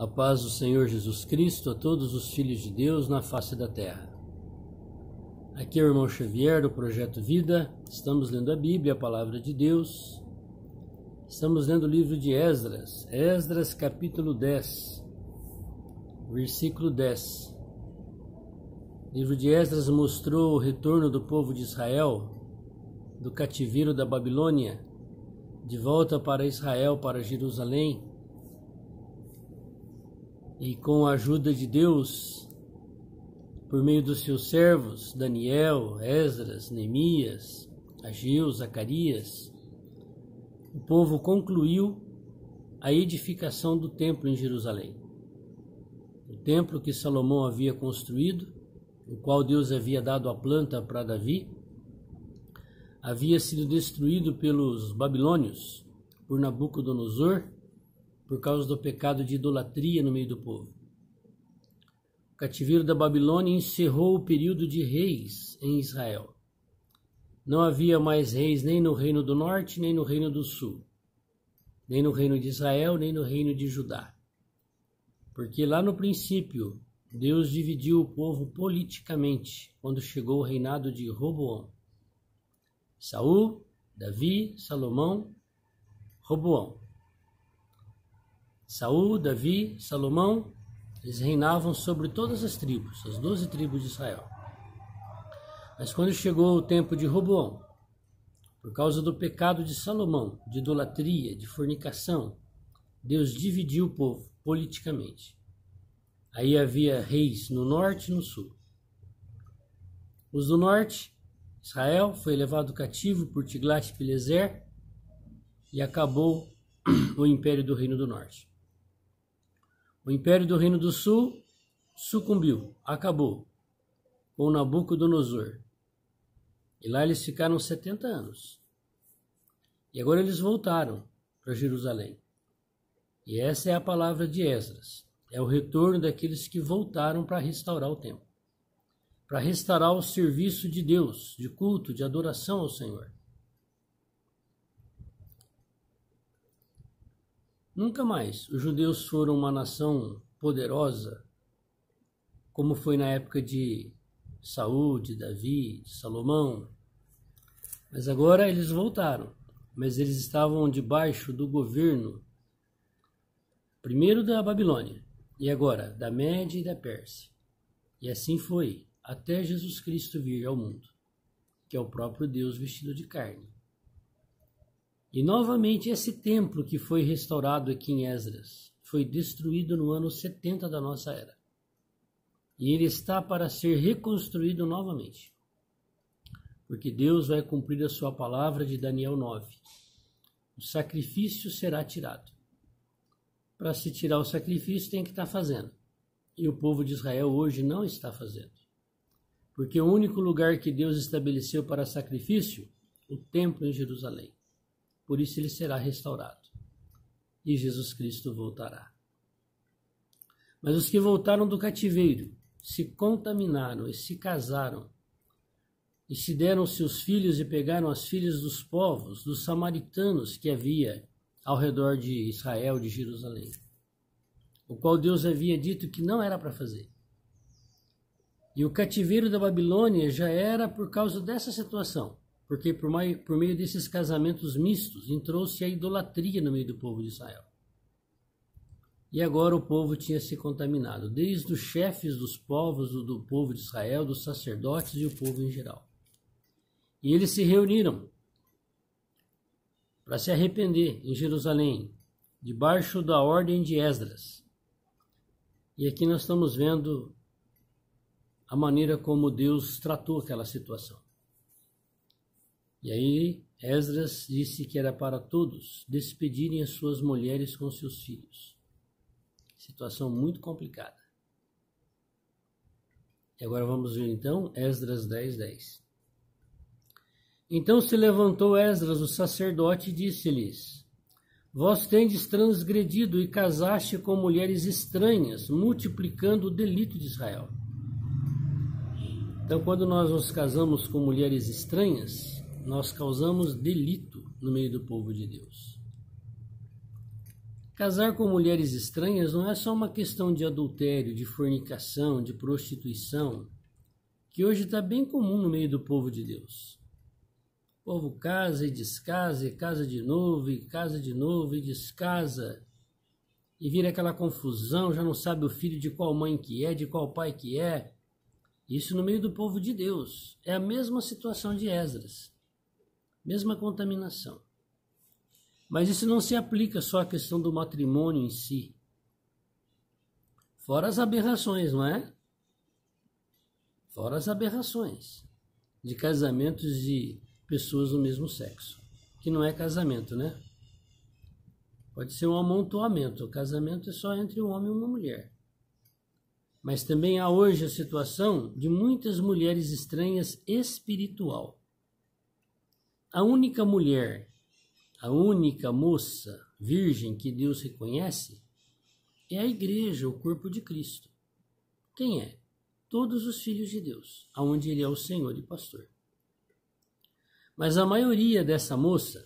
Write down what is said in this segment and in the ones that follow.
A paz do Senhor Jesus Cristo a todos os filhos de Deus na face da terra. Aqui é o irmão Xavier do Projeto Vida. Estamos lendo a Bíblia, a Palavra de Deus. Estamos lendo o livro de Esdras. Esdras capítulo 10, versículo 10. O livro de Esdras mostrou o retorno do povo de Israel do cativeiro da Babilônia, de volta para Israel, para Jerusalém. E com a ajuda de Deus, por meio dos seus servos, Daniel, Esdras, Neemias, Ageu, Zacarias, o povo concluiu a edificação do templo em Jerusalém. O templo que Salomão havia construído, o qual Deus havia dado a planta para Davi, havia sido destruído pelos babilônios, por Nabucodonosor, por causa do pecado de idolatria no meio do povo. O cativeiro da Babilônia encerrou o período de reis em Israel. Não havia mais reis nem no reino do norte, nem no reino do sul, nem no reino de Israel, nem no reino de Judá. Porque lá no princípio, Deus dividiu o povo politicamente, quando chegou o reinado de Roboão. Saul, Davi, Salomão, Roboão. Saul, Davi, Salomão, eles reinavam sobre todas as tribos, as 12 tribos de Israel. Mas quando chegou o tempo de Roboão, por causa do pecado de Salomão, de idolatria, de fornicação, Deus dividiu o povo politicamente. Aí havia reis no norte e no sul. Os do norte, Israel, foi levado cativo por Tiglat-Pileser e acabou o império do reino do norte. O império do reino do sul sucumbiu, acabou, com Nabucodonosor. E lá eles ficaram 70 anos. E agora eles voltaram para Jerusalém. E essa é a palavra de Esdras. É o retorno daqueles que voltaram para restaurar o templo. Para restaurar o serviço de Deus, de culto, de adoração ao Senhor. Nunca mais os judeus foram uma nação poderosa, como foi na época de Saul, de Davi, de Salomão. Mas agora eles voltaram, mas eles estavam debaixo do governo, primeiro da Babilônia, e agora da Média e da Pérsia. E assim foi, até Jesus Cristo vir ao mundo, que é o próprio Deus vestido de carne. E novamente esse templo que foi restaurado aqui em Esdras foi destruído no ano 70 da nossa era. E ele está para ser reconstruído novamente. Porque Deus vai cumprir a sua palavra de Daniel 9. O sacrifício será tirado. Para se tirar o sacrifício tem que estar fazendo. E o povo de Israel hoje não está fazendo. Porque o único lugar que Deus estabeleceu para sacrifício, o templo em Jerusalém. Por isso ele será restaurado. E Jesus Cristo voltará. Mas os que voltaram do cativeiro, se contaminaram e se casaram, e se deram seus filhos e pegaram as filhas dos povos, dos samaritanos que havia ao redor de Israel, de Jerusalém, o qual Deus havia dito que não era para fazer. E o cativeiro da Babilônia já era por causa dessa situação. Porque por meio desses casamentos mistos, entrou-se a idolatria no meio do povo de Israel. E agora o povo tinha se contaminado, desde os chefes dos povos do povo de Israel, dos sacerdotes e o povo em geral. E eles se reuniram para se arrepender em Jerusalém, debaixo da ordem de Esdras. E aqui nós estamos vendo a maneira como Deus tratou aquela situação. E aí Esdras disse que era para todos despedirem as suas mulheres com seus filhos. Situação muito complicada. E agora vamos ver então Esdras 10:10. Então se levantou Esdras, o sacerdote, e disse-lhes: Vós tendes transgredido e casaste com mulheres estranhas, multiplicando o delito de Israel. Então quando nós nos casamos com mulheres estranhas, nós causamos delito no meio do povo de Deus. Casar com mulheres estranhas não é só uma questão de adultério, de fornicação, de prostituição, que hoje está bem comum no meio do povo de Deus. O povo casa e descasa, e casa de novo, e casa de novo, e descasa, e vira aquela confusão, já não sabe o filho de qual mãe que é, de qual pai que é. Isso no meio do povo de Deus. É a mesma situação de Esdras, mesma contaminação. Mas isso não se aplica só à questão do matrimônio em si. Fora as aberrações, não é? Fora as aberrações de casamentos de pessoas do mesmo sexo. Que não é casamento, né? Pode ser um amontoamento. O casamento é só entre um homem e uma mulher. Mas também há hoje a situação de muitas mulheres estranhas espiritual. A única mulher, a única moça virgem que Deus reconhece é a igreja, o corpo de Cristo. Quem é? Todos os filhos de Deus, aonde Ele é o Senhor e pastor. Mas a maioria dessa moça,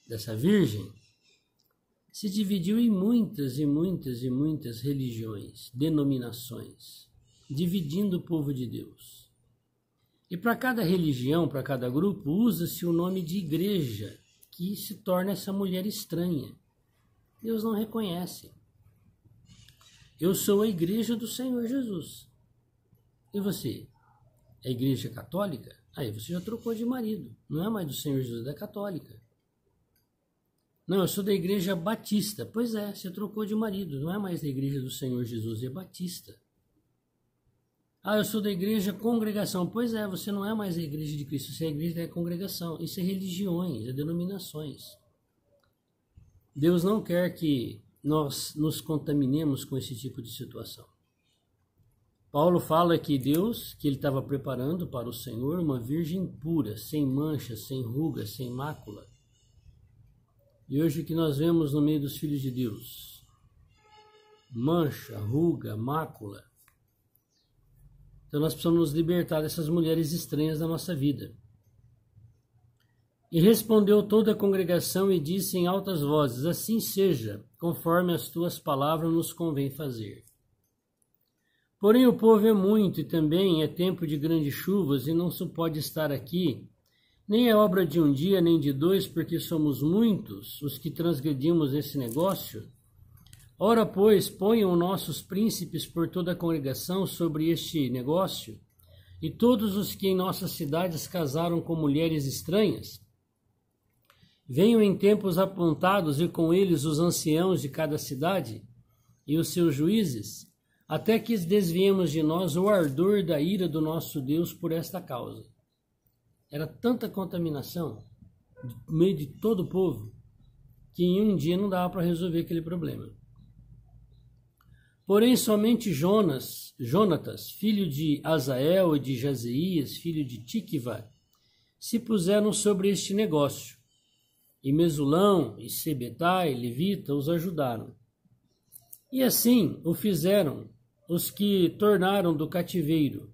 dessa virgem, se dividiu em muitas e muitas e muitas religiões, denominações, dividindo o povo de Deus. E para cada religião, para cada grupo, usa-se o nome de igreja, que se torna essa mulher estranha. Deus não reconhece. Eu sou a igreja do Senhor Jesus. E você? É a igreja católica? Aí você já trocou de marido. Não é mais do Senhor Jesus, é da católica. Não, eu sou da igreja batista. Pois é, você trocou de marido. Não é mais da igreja do Senhor Jesus, é batista. Ah, eu sou da igreja congregação. Pois é, você não é mais a igreja de Cristo, você é a igreja da congregação. Isso é religiões, é denominações. Deus não quer que nós nos contaminemos com esse tipo de situação. Paulo fala que Deus, que ele estava preparando para o Senhor uma virgem pura, sem mancha, sem ruga, sem mácula. E hoje o que nós vemos no meio dos filhos de Deus? Mancha, ruga, mácula. Então nós precisamos nos libertar dessas mulheres estranhas da nossa vida. E respondeu toda a congregação e disse em altas vozes: assim seja, conforme as tuas palavras nos convém fazer. Porém o povo é muito e também é tempo de grandes chuvas e não se pode estar aqui, nem é obra de um dia nem de dois, porque somos muitos os que transgredimos esse negócio. Ora, pois, ponham nossos príncipes por toda a congregação sobre este negócio, e todos os que em nossas cidades casaram com mulheres estranhas, venham em tempos apontados e com eles os anciãos de cada cidade e os seus juízes, até que desviemos de nós o ardor da ira do nosso Deus por esta causa. Era tanta contaminação no meio de todo o povo que em um dia não dava para resolver aquele problema. Porém, somente Jonatas, filho de Azael e de Jazeías, filho de Tiquva, se puseram sobre este negócio. E Mesulão, e Sebetai, Levita, os ajudaram. E assim o fizeram os que tornaram do cativeiro,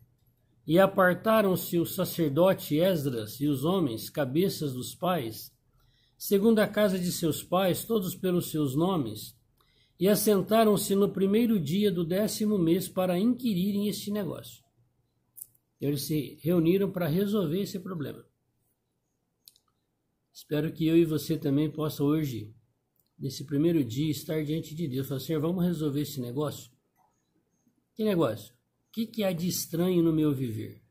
e apartaram-se o sacerdote Esdras e os homens, cabeças dos pais, segundo a casa de seus pais, todos pelos seus nomes, e assentaram-se no primeiro dia do 10º mês para inquirirem este negócio. Eles se reuniram para resolver esse problema. Espero que eu e você também possa hoje, nesse primeiro dia, estar diante de Deus. Falar, Senhor, vamos resolver esse negócio? Que negócio? O que há de estranho no meu viver?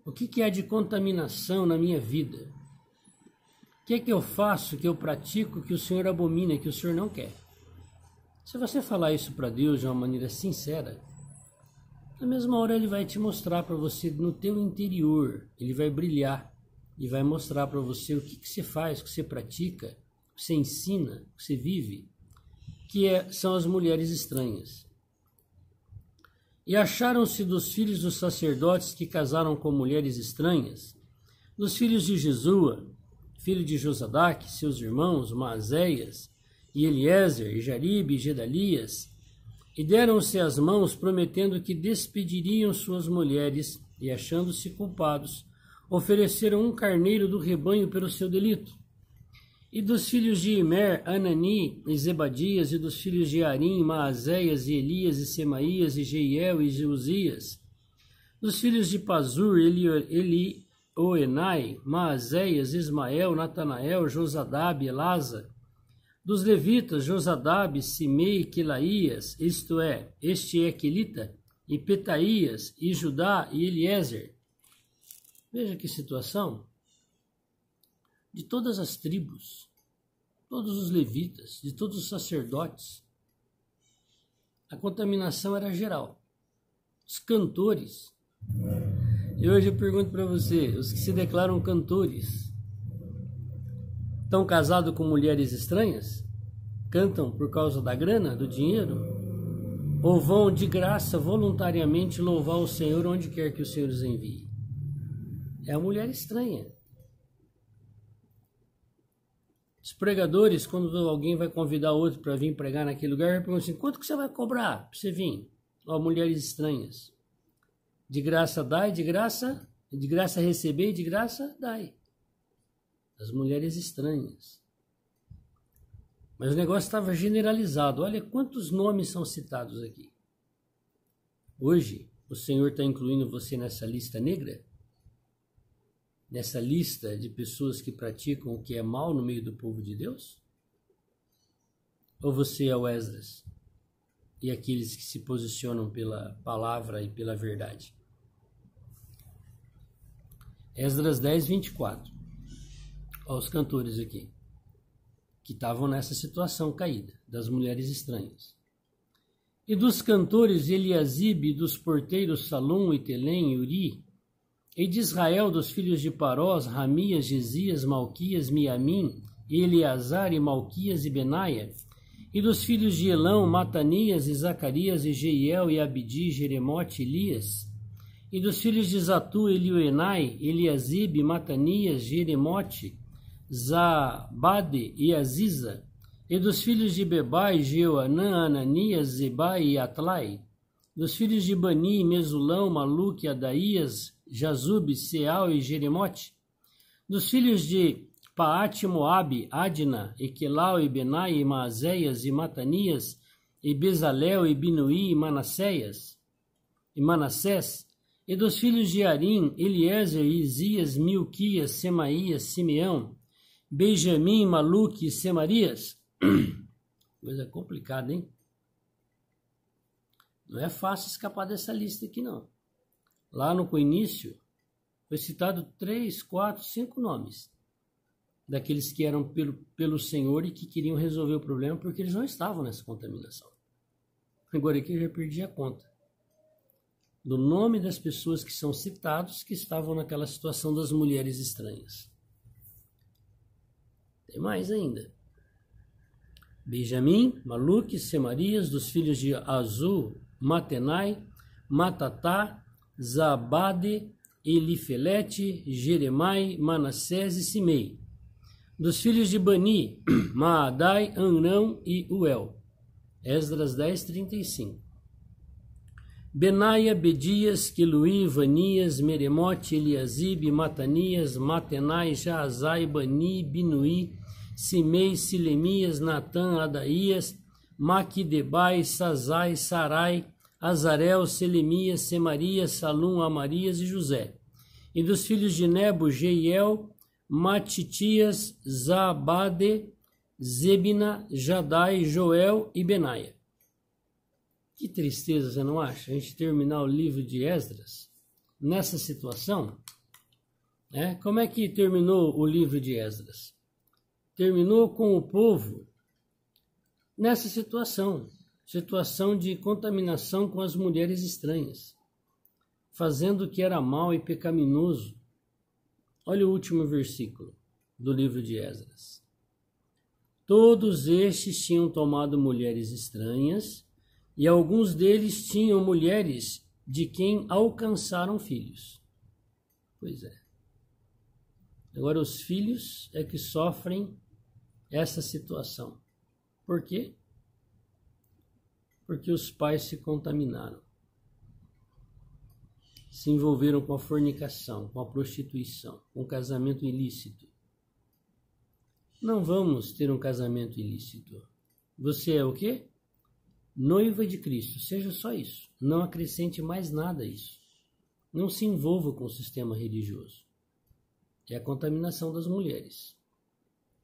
O que há de contaminação na minha vida? O que é que eu faço, que eu pratico, que o Senhor abomina, que o Senhor não quer? Se você falar isso para Deus de uma maneira sincera, na mesma hora Ele vai te mostrar para você no teu interior, Ele vai brilhar e vai mostrar para você o que você faz, o que você pratica, o que você ensina, o que você vive, são as mulheres estranhas. E acharam-se dos filhos dos sacerdotes que casaram com mulheres estranhas, dos filhos de Jesua, filho de Josadaque, seus irmãos, Maazéias, e Eliezer, e Jaribe, e Gedalias, e deram-se as mãos, prometendo que despediriam suas mulheres, e achando-se culpados, ofereceram um carneiro do rebanho pelo seu delito. E dos filhos de Imer, Anani e Zebadias, e dos filhos de Arim, Maazéias e Elias e Semaías e Jeiel e Jeuzias. Dos filhos de Pazur, Elioenai, Maazéias, Ismael, Natanael, Josadab, Elasa. Dos levitas, Josadab, Simei, Quilaías, isto é, este é Quelita, e Petaías, e Judá, e Eliezer. Veja que situação. De todas as tribos, todos os levitas, de todos os sacerdotes, a contaminação era geral. Os cantores. E hoje eu pergunto para você, os que se declaram cantores, estão casados com mulheres estranhas? Cantam por causa da grana, do dinheiro? Ou vão de graça, voluntariamente louvar o Senhor onde quer que o Senhor os envie? É a mulher estranha. Os pregadores, quando alguém vai convidar outro para vir pregar naquele lugar, perguntam assim, quanto que você vai cobrar para você vir? Ó, mulheres estranhas. De graça dai, de graça receber e de graça dai. As mulheres estranhas. Mas o negócio estava generalizado. Olha quantos nomes são citados aqui. Hoje, o Senhor está incluindo você nessa lista negra? Nessa lista de pessoas que praticam o que é mal no meio do povo de Deus? Ou você é o Esdras e aqueles que se posicionam pela palavra e pela verdade? Esdras 10, 24. Olha os cantores aqui, que estavam nessa situação caída, das mulheres estranhas. E dos cantores Eliasibe, e dos porteiros Salum e Telém e Uri, e de Israel, dos filhos de Parós, Ramias, Gesias, Malquias, Miamim, Eleazar e Malquias e Benaia, e dos filhos de Elão, Matanias e Zacarias e Jeiel e Abdi, Jeremote e Elias, e dos filhos de Zatu, Elioenai, Eliasibe, Matanias, Jeremote, Zabade e Aziza, e dos filhos de Bebai, Jeoanã, Ananias, Zebai e Atlai, dos filhos de Bani, Mesulão, Maluque, Adaías, Jazube, Seal e Jeremote, dos filhos de Paate, Moabe, Adna, Equelau e Benai, e Maazéias e Matanias, e Bezalel e Binuí e Manassés, e dos filhos de Arim, Eliezer, Isias, Milquias, Semaías, Simeão, Benjamim, Maluque e Semarias. Coisa complicada, hein? Não é fácil escapar dessa lista aqui, não. Lá no início, foi citado 3, 4, 5 nomes daqueles que eram pelo Senhor e que queriam resolver o problema porque eles não estavam nessa contaminação. Agora aqui eu já perdi a conta do nome das pessoas que são citados que estavam naquela situação das mulheres estranhas. Tem mais ainda. Benjamim, Maluque, Semarias, dos filhos de Azul, Matenai, Matatá, Zabade, Elifelete, Jeremai, Manassés e Simei. Dos filhos de Bani, Maadai, Anrão e Uel. Esdras 10, 35. Benaia, Bedias, Quiluí, Vanias, Meremote, Eliasibe, Matanias, Matenai, Jaazai, Bani, Binuí, Simei, Silemias, Natã, Adaías, Maquidebai, Sazai, Sarai, Azarel, Selemias, Semarias, Salum, Amarias e José. E dos filhos de Nebo, Jeiel, Matitias, Zabade, Zebina, Jadai, Joel e Benaia. Que tristeza, você não acha? A gente terminar o livro de Esdras nessa situação? Como é que terminou o livro de Esdras? Terminou com o povo nessa situação de contaminação com as mulheres estranhas, fazendo o que era mal e pecaminoso. Olha o último versículo do livro de Esdras. Todos estes tinham tomado mulheres estranhas, e alguns deles tinham mulheres de quem alcançaram filhos. Pois é. Agora os filhos é que sofrem essa situação. Por quê? Porque os pais se contaminaram. Se envolveram com a fornicação, com a prostituição, com o casamento ilícito. Não vamos ter um casamento ilícito. Você é o quê? Noiva de Cristo. Seja só isso. Não acrescente mais nada a isso. Não se envolva com o sistema religioso. É a contaminação das mulheres.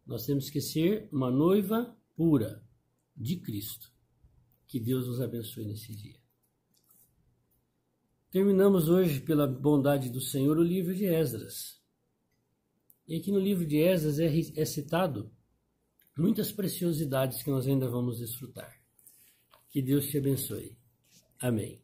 Nós temos que ser uma noiva pura de Cristo. Que Deus nos abençoe nesse dia. Terminamos hoje, pela bondade do Senhor, o livro de Esdras. E aqui no livro de Esdras é citado muitas preciosidades que nós ainda vamos desfrutar. Que Deus te abençoe. Amém.